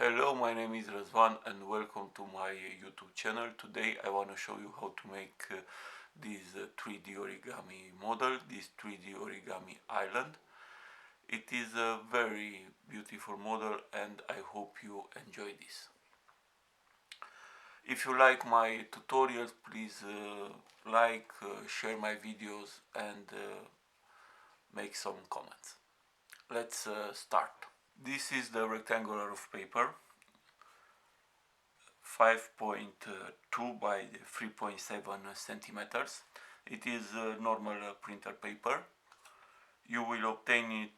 Hello, my name is Razvan and welcome to my YouTube channel. Today I want to show you how to make this 3D origami model, this 3D Origami Island. It is a very beautiful model and I hope you enjoy this. If you like my tutorials, please share my videos and make some comments. Let's start. This is the rectangular of paper, 5.2 by 3.7 centimeters. It is normal printer paper. You will obtain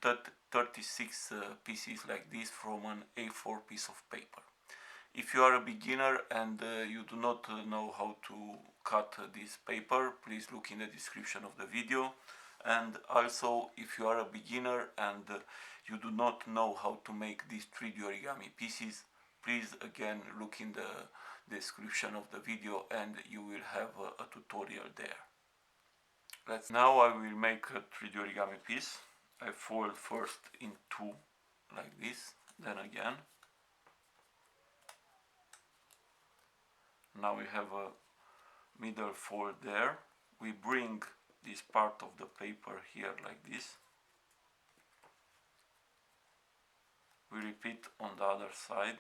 36 pieces like this from an A4 piece of paper. If you are a beginner and you do not know how to cut this paper, please look in the description of the video. And also, if you are a beginner and you do not know how to make these 3D origami pieces, please again look in the description of the video and you will have a tutorial there. Now I will make a 3D origami piece. I fold first in two like this, then again. Now we have a middle fold there. We bring this part of the paper here like this. We repeat on the other side.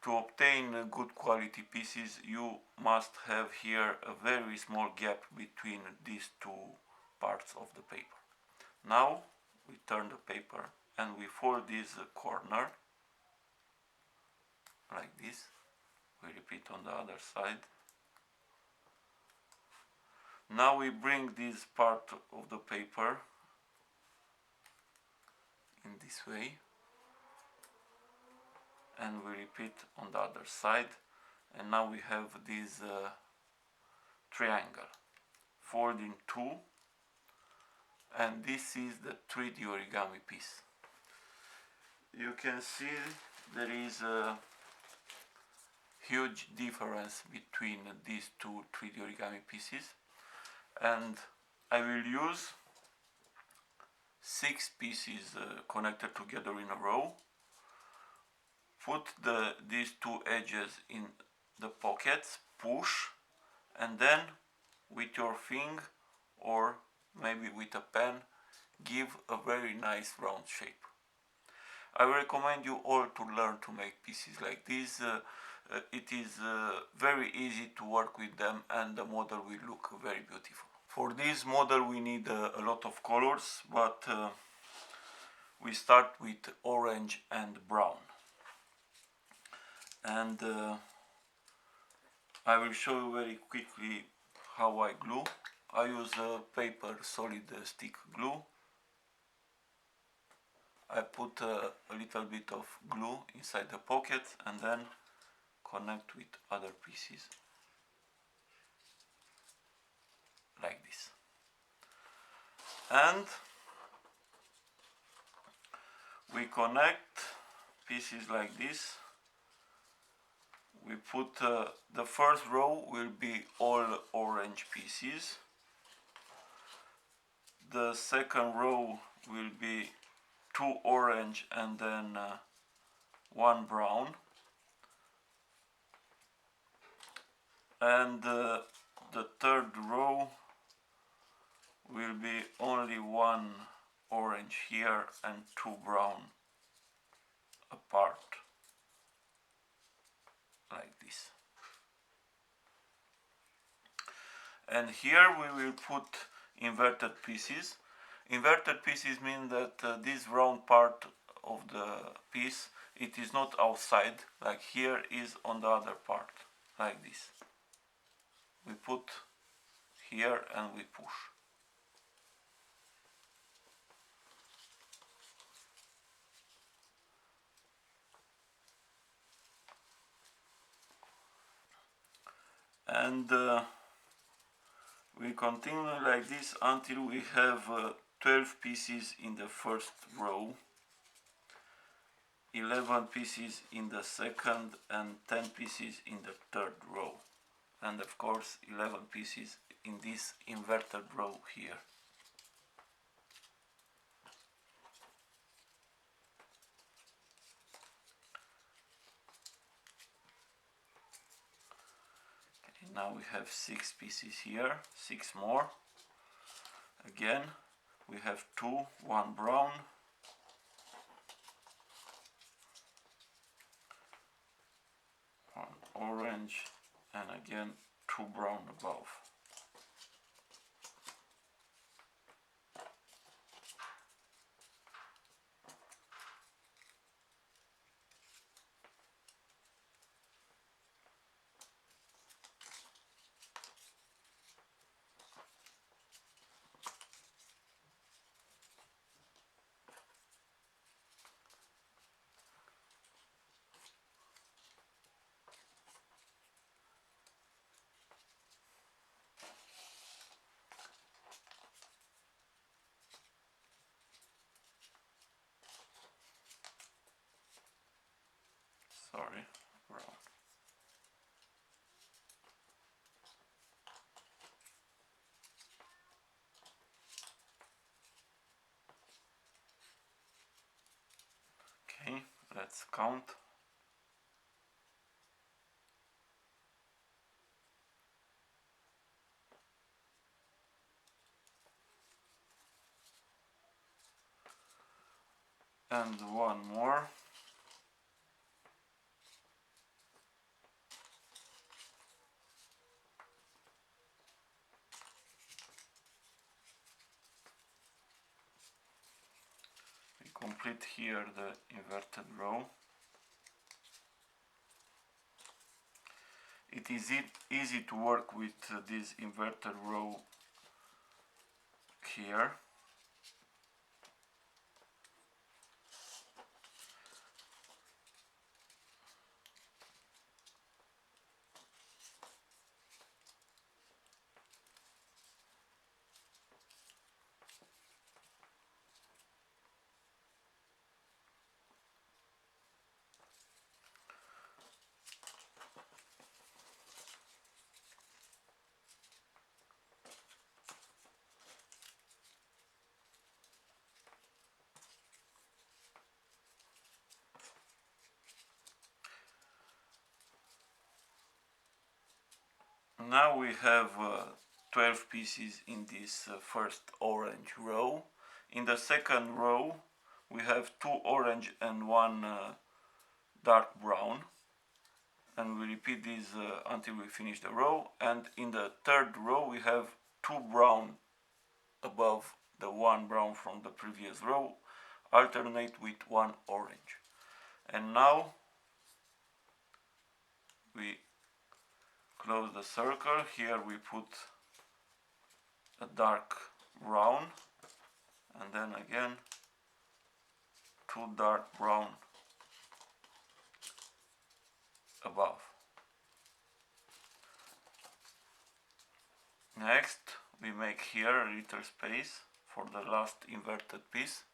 To obtain good quality pieces, you must have here a very small gap between these two parts of the paper. Now we turn the paper and we fold this corner like this. We repeat on the other side. Now we bring this part of the paper in this way and we repeat on the other side, and now we have this triangle. Fold in two, and this is the 3D origami piece. You can see there is a huge difference between these two 3D origami pieces, and I will use 6 pieces connected together in a row. Put these two edges in the pockets, push, and then with your finger or maybe with a pen give a very nice round shape. I recommend you all to learn to make pieces like this. It is very easy to work with them and the model will look very beautiful. For this model we need a lot of colors, but we start with orange and brown. And I will show you very quickly how I glue. I use paper solid stick glue. I put a little bit of glue inside the pocket and then connect with other pieces like this. And we connect pieces like this. We put the first row will be all orange pieces. The second row will be 2 orange and then 1 brown. And the third row will be only 1 orange here and 2 brown apart. Like this. And here we will put inverted pieces. Inverted pieces mean that this round part of the piece, it is not outside, like here is on the other part, like this. We put here and we push. And we continue like this until we have 12 pieces in the first row, 11 pieces in the second and 10 pieces in the third row, and of course 11 pieces in this inverted row here. Now we have 6 pieces here, 6 more. Again, we have 2, 1 brown, one orange, and again 2 brown above. Sorry, brown. Okay, let's count. And one more. We complete here the inverted row. It is easy to work with this inverted row here. Now we have 12 pieces in this first orange row. In the second row we have 2 orange and 1 dark brown, and we repeat this until we finish the row. And in the third row we have 2 brown above the 1 brown from the previous row, alternate with 1 orange. And now we close the circle. Here we put a dark brown, and then again 2 dark brown above. Next we make here a little space for the last inverted piece.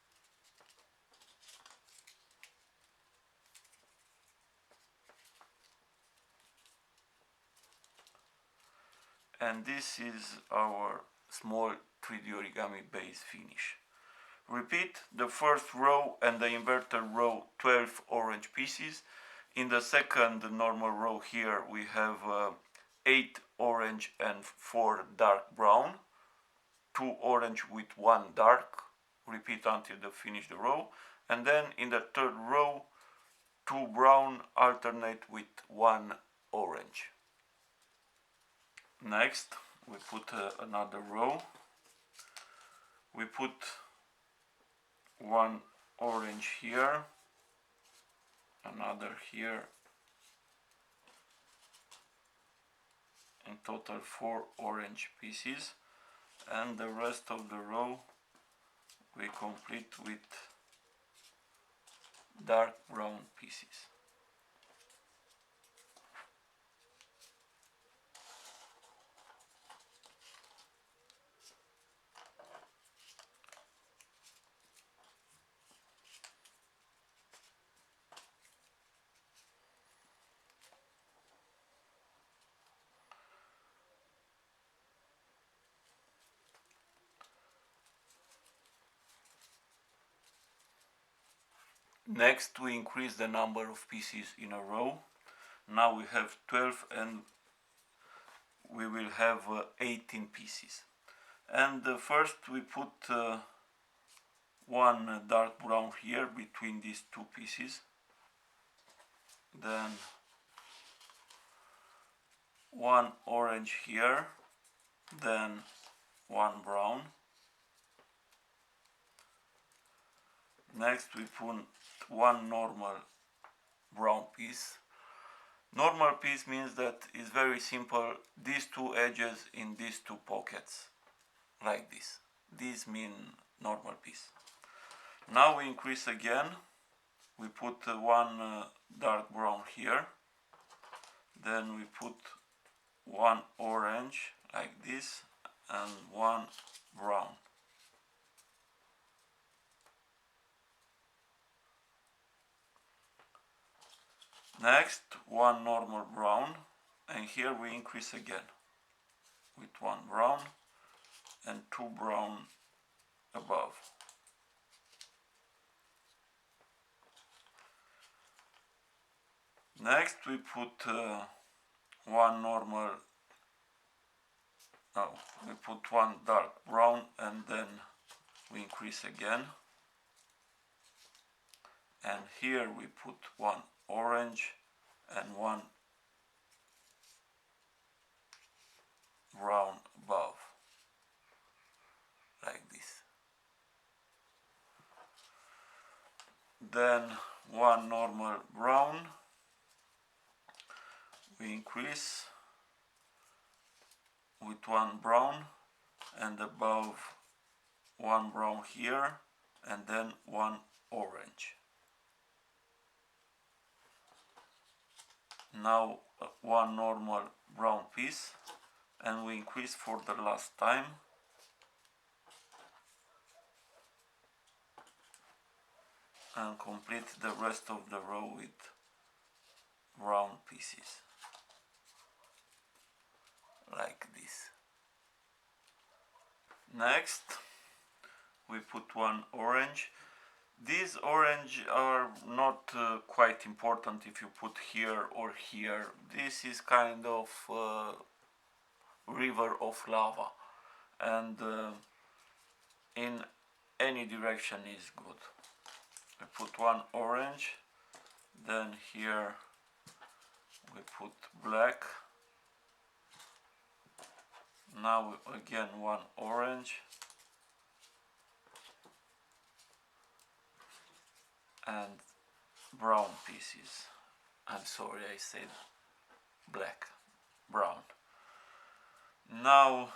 And this is our small 3D origami base finish. Repeat the first row and the inverted row 12 orange pieces. In the second normal row here we have 8 orange and 4 dark brown, 2 orange with 1 dark. Repeat until you finish the row. And then in the third row 2 brown alternate with 1 orange. Next we put another row. We put 1 orange here, another here, in total 4 orange pieces, and the rest of the row we complete with dark brown pieces. Next we increase the number of pieces in a row. Now we have 12 and we will have 18 pieces. And first we put one dark brown here between these two pieces, then one orange here, then one brown. Next we put one normal brown piece. Normal piece means that it's very simple, these two edges in these two pockets, like this. These mean normal piece. Now we increase again, we put one dark brown here, then we put one orange like this and one brown. Next, one normal brown, and here we increase again with one brown and two brown above. Next we put one normal, no, we put one dark brown and then we increase again. And here we put one orange and one brown above, like this. Then one normal brown, we increase with one brown and above one brown here and then one orange. Now one normal brown piece and we increase for the last time. And complete the rest of the row with brown pieces, like this. Next we put one orange. These orange are not quite important if you put here or here. This is kind of river of lava, and in any direction is good. I put one orange, then here we put black. Now again one orange and brown pieces. I'm sorry, I said black, brown. Now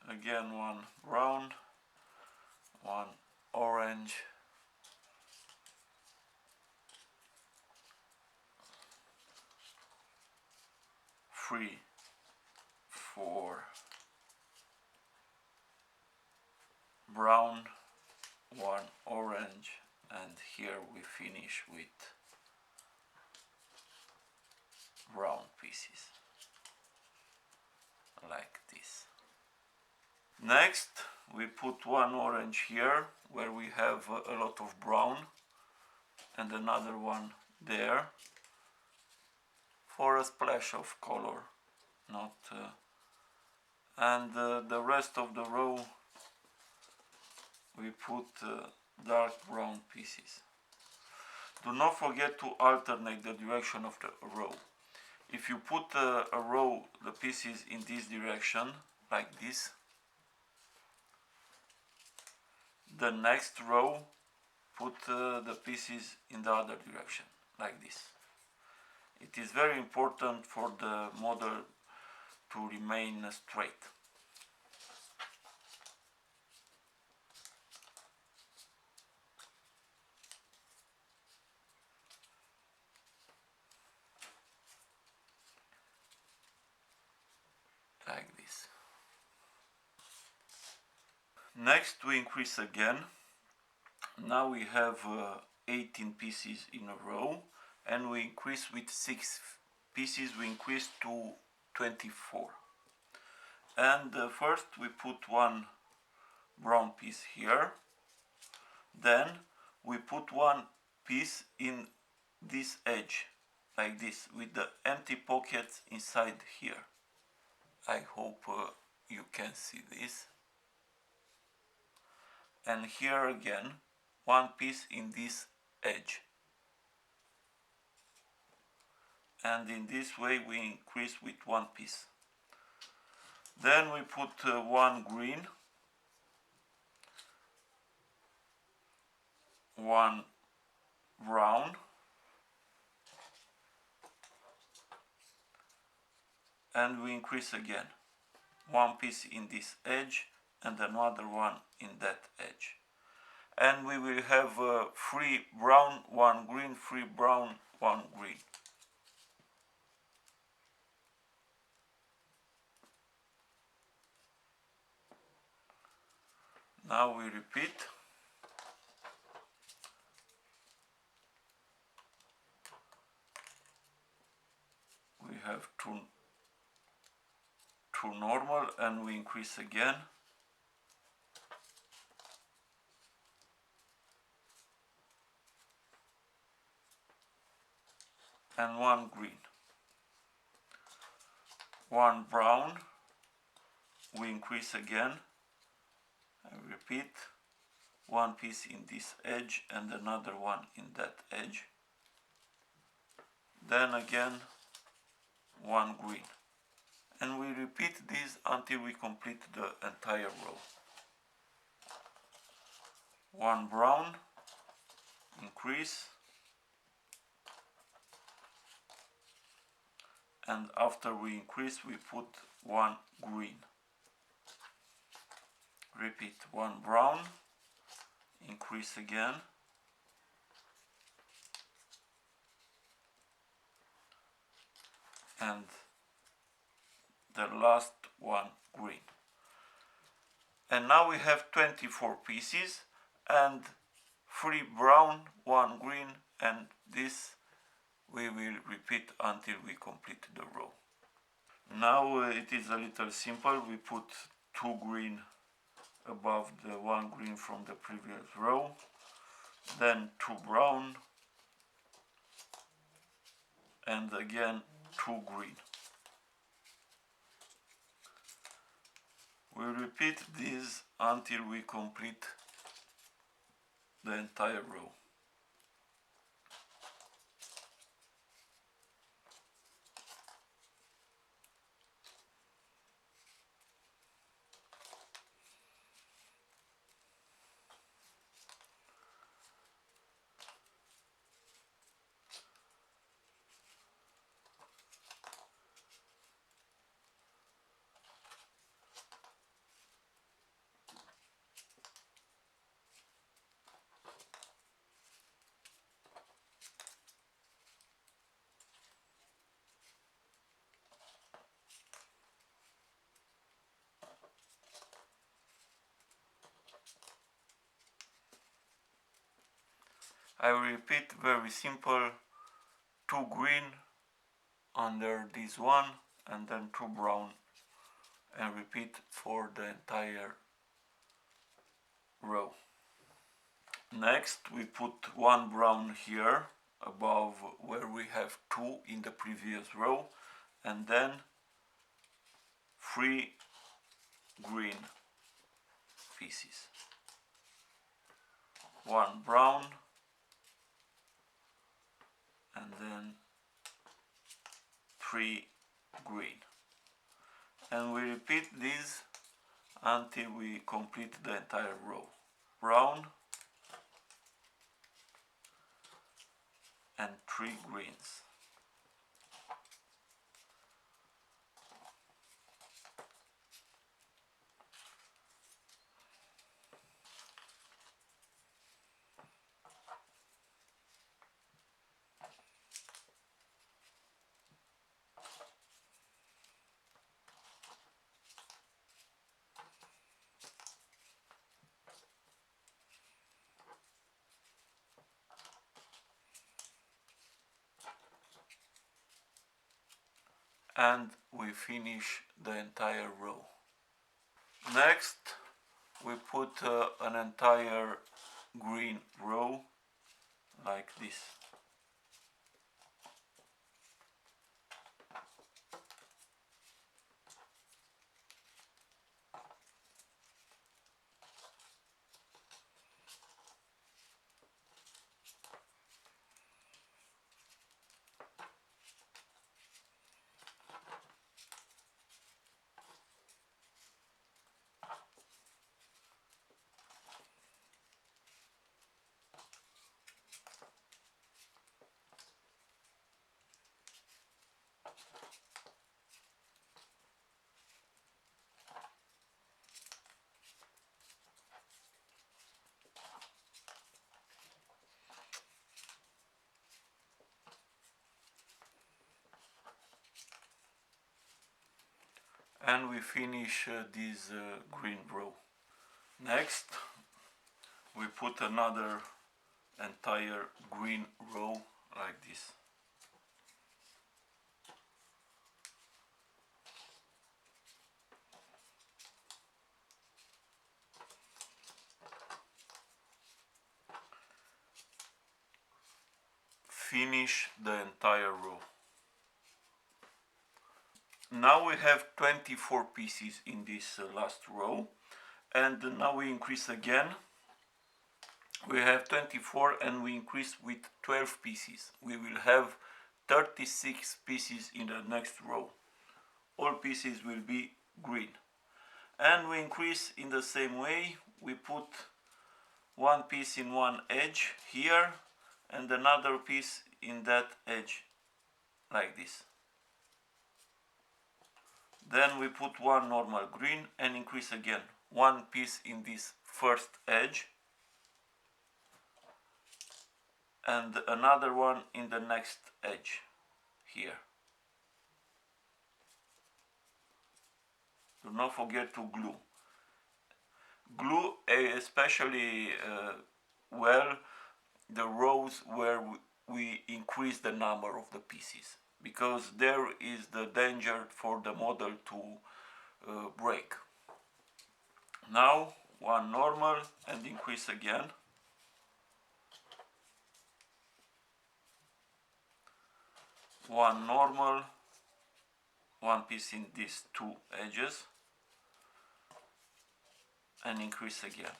again one brown, one orange, three, four, brown, one orange, and here we finish with brown pieces, like this. Next we put one orange here where we have a lot of brown and another one there for a splash of color, not and the rest of the row we put dark brown pieces. Do not forget to alternate the direction of the row. If you put a row, the pieces in this direction, like this, the next row put the pieces in the other direction, like this. It is very important for the model to remain straight. Like this. Next we increase again. Now we have 18 pieces in a row, and we increase with 6 pieces, we increase to 24. And first we put one brown piece here, then we put one piece in this edge, like this, with the empty pockets inside here. I hope you can see this. And here again, one piece in this edge. And in this way we increase with one piece. Then we put one green, one brown, and we increase again. One piece in this edge and another one in that edge. And we will have 3 brown, 1 green, 3 brown, 1 green. Now we repeat. We have two normal and we increase again. And one green. One brown, we increase again. I repeat, one piece in this edge and another one in that edge. Then again one green. And we repeat this until we complete the entire row. One brown, increase, and after we increase we put one green. Repeat, one brown, increase again, and the last one green. And now we have 24 pieces and 3 brown, 1 green, and this we will repeat until we complete the row. Now it is a little simple. We put 2 green above the 1 green from the previous row, then 2 brown, and again 2 green. We repeat this until we complete the entire row. I repeat, very simple, 2 green under this one and then 2 brown, and repeat for the entire row. Next we put 1 brown here above where we have 2 in the previous row, and then 3 green pieces. 1 brown, and then 3 green. And we repeat this until we complete the entire row. Brown and 3 greens. And we finish the entire row. Next we put an entire green row like this. and we finish this green row. Next we put another entire green row like this. Finish the entire row. Now we have 24 pieces in this last row, and now we increase again. We have 24 and we increase with 12 pieces. We will have 36 pieces in the next row. All pieces will be green. And we increase in the same way. We put one piece in one edge here and another piece in that edge like this. Then we put one normal green and increase again. One piece in this first edge and another one in the next edge here. Do not forget to glue. Glue especially well the rows where we increase the number of the pieces, because there is the danger for the model to break. Now one normal and increase again. One normal, one piece in these two edges and increase again.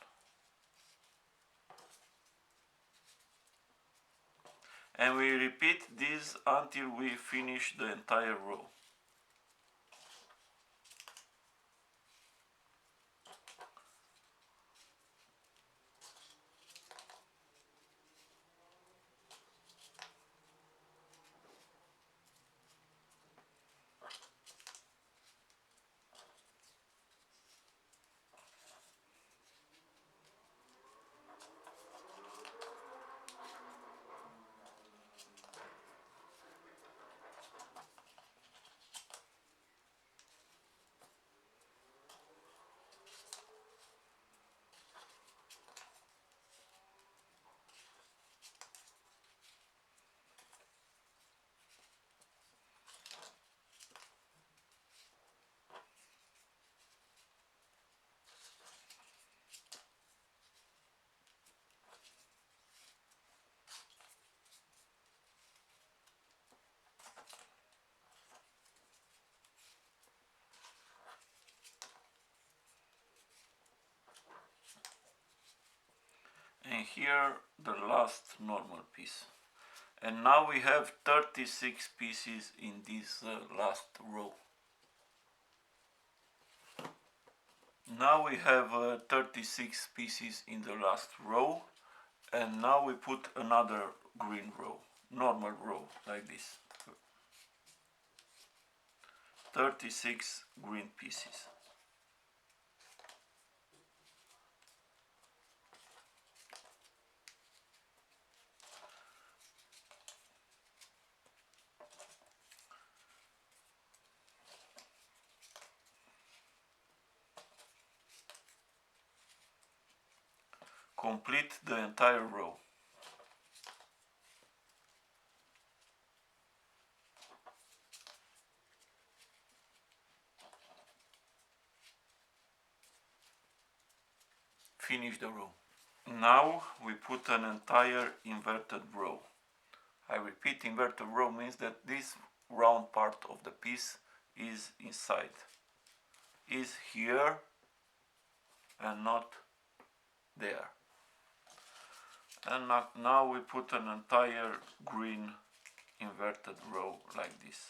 And we repeat this until we finish the entire row. And here the last normal piece. And now we have 36 pieces in this last row. Now we have 36 pieces in the last row, and now we put another green row, normal row like this. 36 green pieces. Complete the entire row. Finish the row. Now we put an entire inverted row. I repeat, inverted row means that this round part of the piece is inside, is here and not there. And now we put an entire green inverted row like this.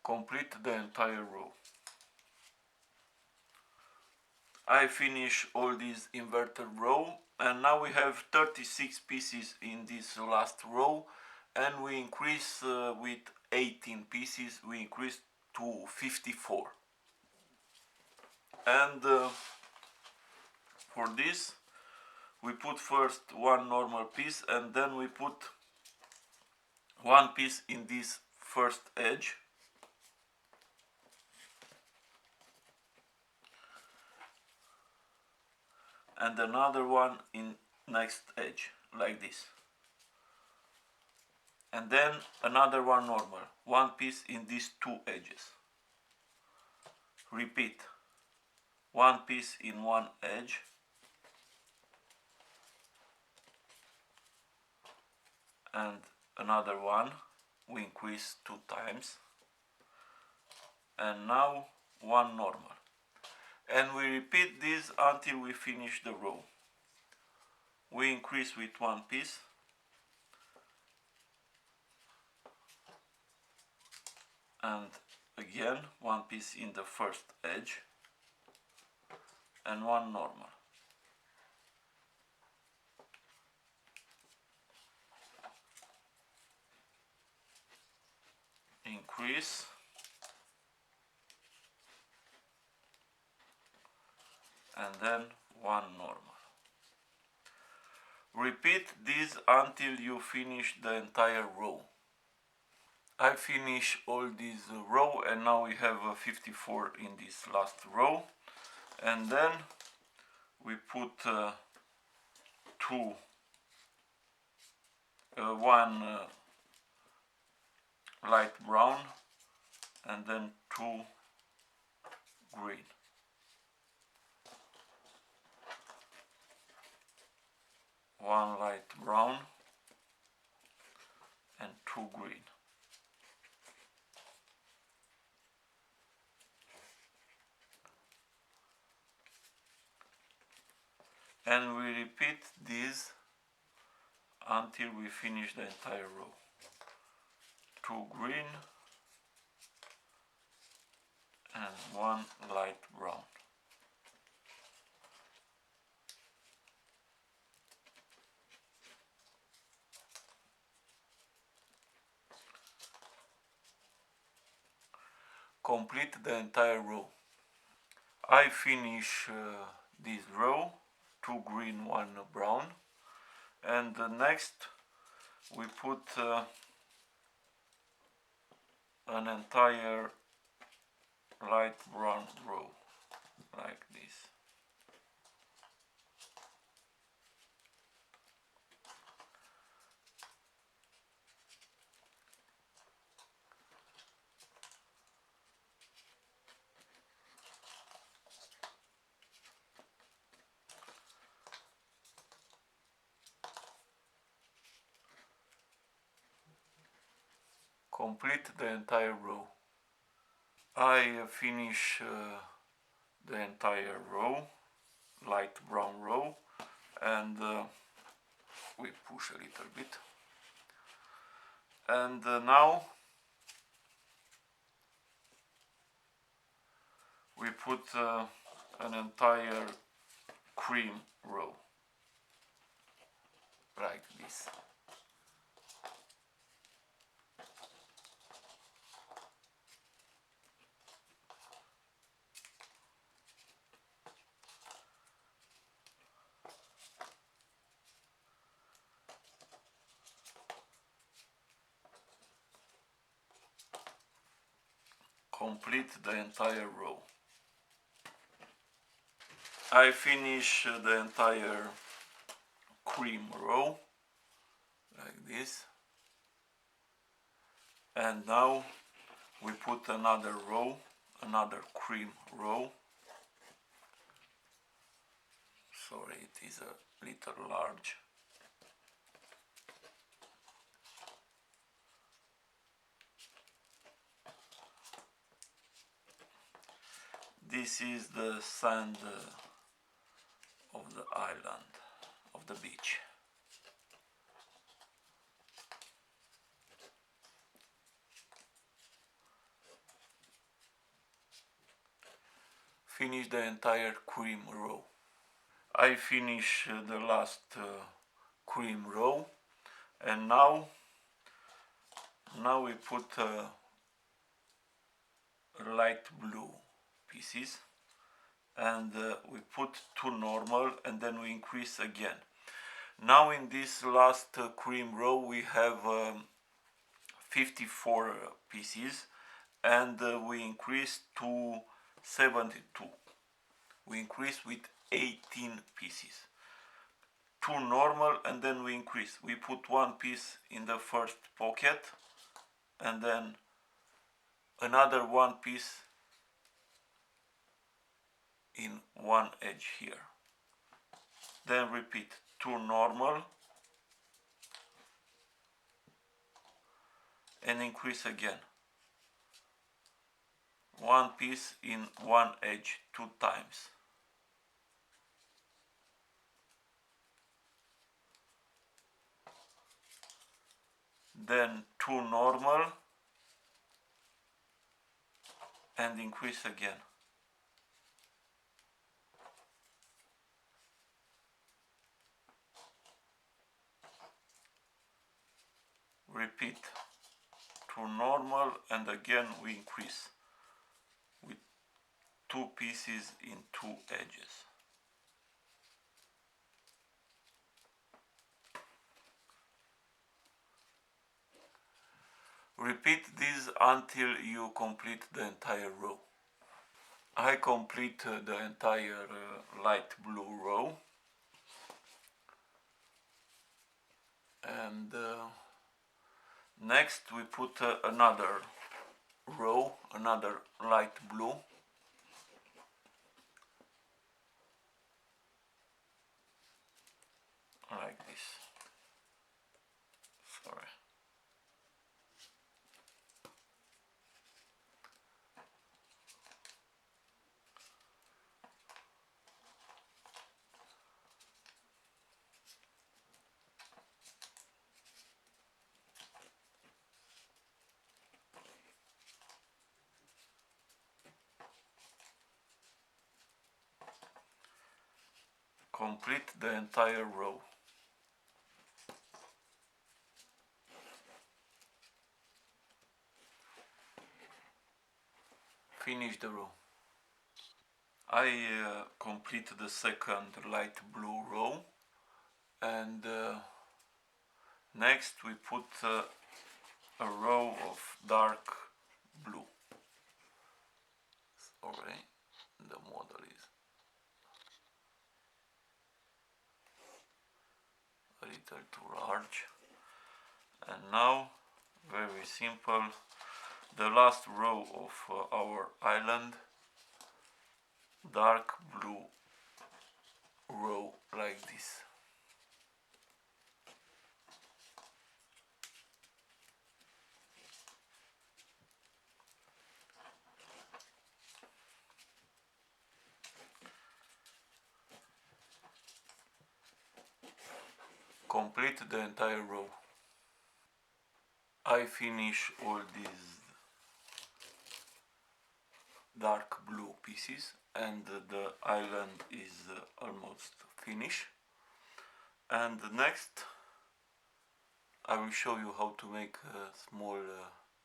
Complete the entire row. I finish all this inverted row, and now we have 36 pieces in this last row, and we increase with 18 pieces, we increase to 54. And For this we put first one normal piece and then we put one piece in this first edge and another one in next edge, like this. And then another one normal, one piece in these two edges. Repeat, one piece in one edge and another one, we increase 2 times, and now one normal. And we repeat this until we finish the row. We increase with one piece and again one piece in the first edge and one normal. Increase and then one normal. Repeat this until you finish the entire row. I finish all this row and now we have 54 in this last row, and then we put one light brown and then 2 green. One light brown and 2 green. And we repeat this until we finish the entire row. 2 green and 1 light brown. Complete the entire row. I finish this row, 2 green, 1 brown, and next we put an entire light brown row, like this. Complete the entire row. I finish the entire row, light brown row, and we push a little bit. And now we put an entire cream row, like this. Complete the entire row. I finish the entire cream row, like this. And now we put another row, another cream row. Sorry, it is a little large. This is the sand of the island, of the beach. Finish the entire cream row. I finish the last cream row, and now we put light blue pieces, and we put 2 normal, and then we increase again. Now in this last cream row we have 54 pieces, and we increase to 72. We increase with 18 pieces. 2 normal, and then we increase. We put 1 piece in the first pocket, and then another 1 piece in one edge here. Then repeat 2 normal, and increase again. 1 piece in one edge 2 times. Then 2 normal, and increase again. Repeat 2 normal, and again we increase with 2 pieces in 2 edges. Repeat this until you complete the entire row. I complete the entire light blue row, and next we put another row, another light blue, like this. Sorry. Complete the entire row. Finish the row. I complete the second light blue row, and next we put a row of dark blue. Sorry, the model is a little too large. And now, very simple, the last row of our island, dark blue row like this. Complete the entire row. I finish all these dark blue pieces, and the island is almost finished. And next I will show you how to make a small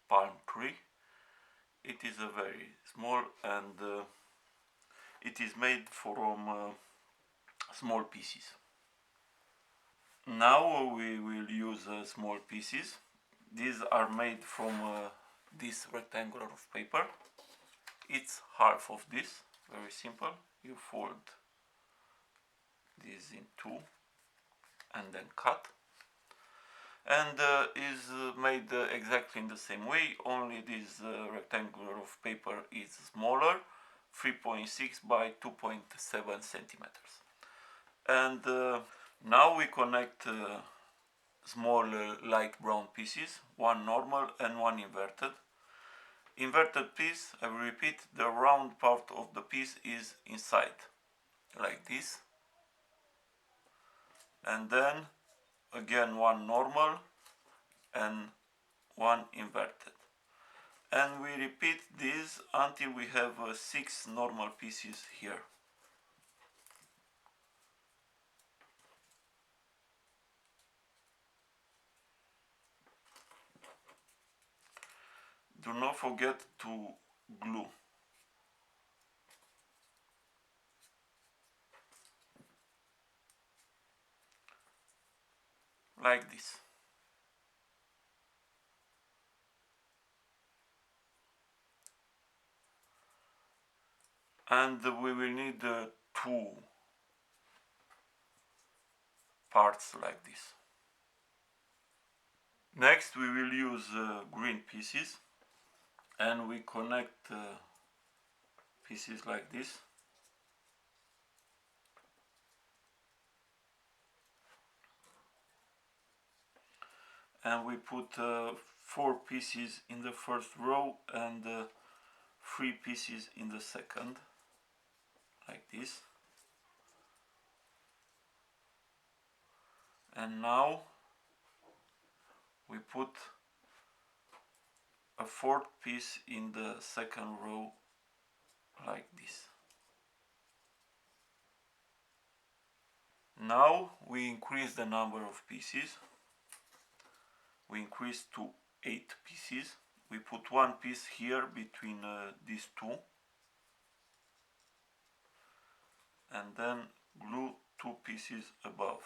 palm tree. It is a very small, and it is made from small pieces. Now we will use small pieces. These are made from this rectangular of paper. It's half of this, very simple. You fold this in 2 and then cut. And is made exactly in the same way, only this rectangular of paper is smaller, 3.6 by 2.7 centimeters. And now we connect small light brown pieces, one normal and one inverted. Inverted piece, I will repeat, the round part of the piece is inside, like this. And then again one normal and one inverted. And we repeat this until we have 6 normal pieces here. Do not forget to glue. like this. And we will need two parts like this. Next we will use green pieces, and we connect pieces like this. And we put 4 pieces in the first row and 3 pieces in the second, like this. And now we put a 4th piece in the second row, like this. Now we increase the number of pieces. We increase to 8 pieces. We put 1 piece here between these two, and then glue 2 pieces above.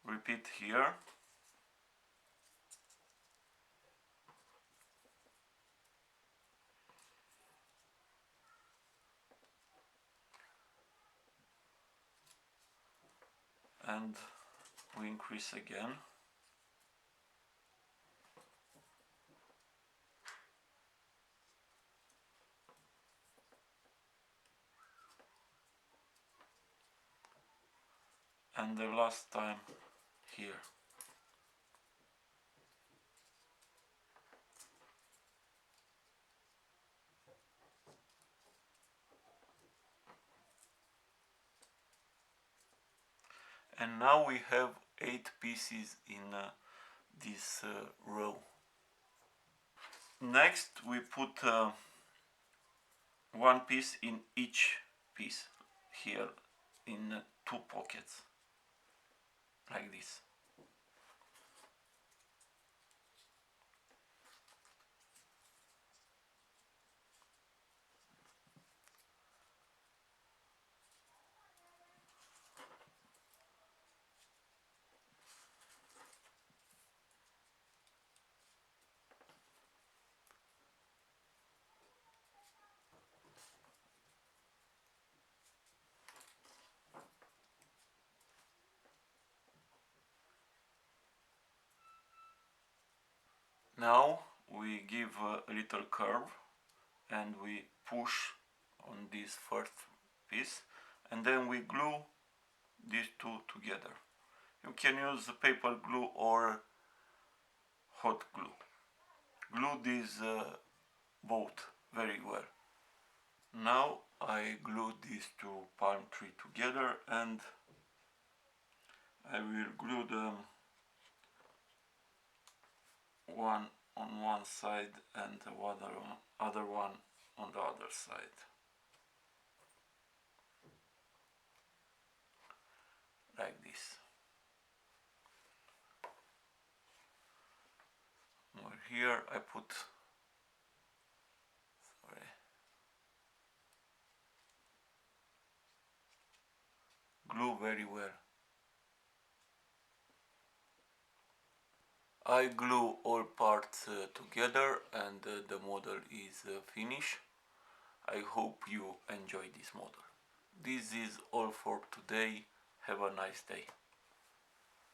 Repeat here. And we increase again. And the last time here. And now we have 8 pieces in this row. Next we put 1 piece in each piece here in 2 pockets, like this. Now we give a little curve and we push on this first piece, and then we glue these two together. You can use paper glue or hot glue. Glue these both very well. Now I glue these two palm trees together, and I will glue them one on one side and the other one on the other side, like this. Over here I put, glue very well. I glue all parts together, and the model is finished. I hope you enjoy this model. This is all for today. Have a nice day.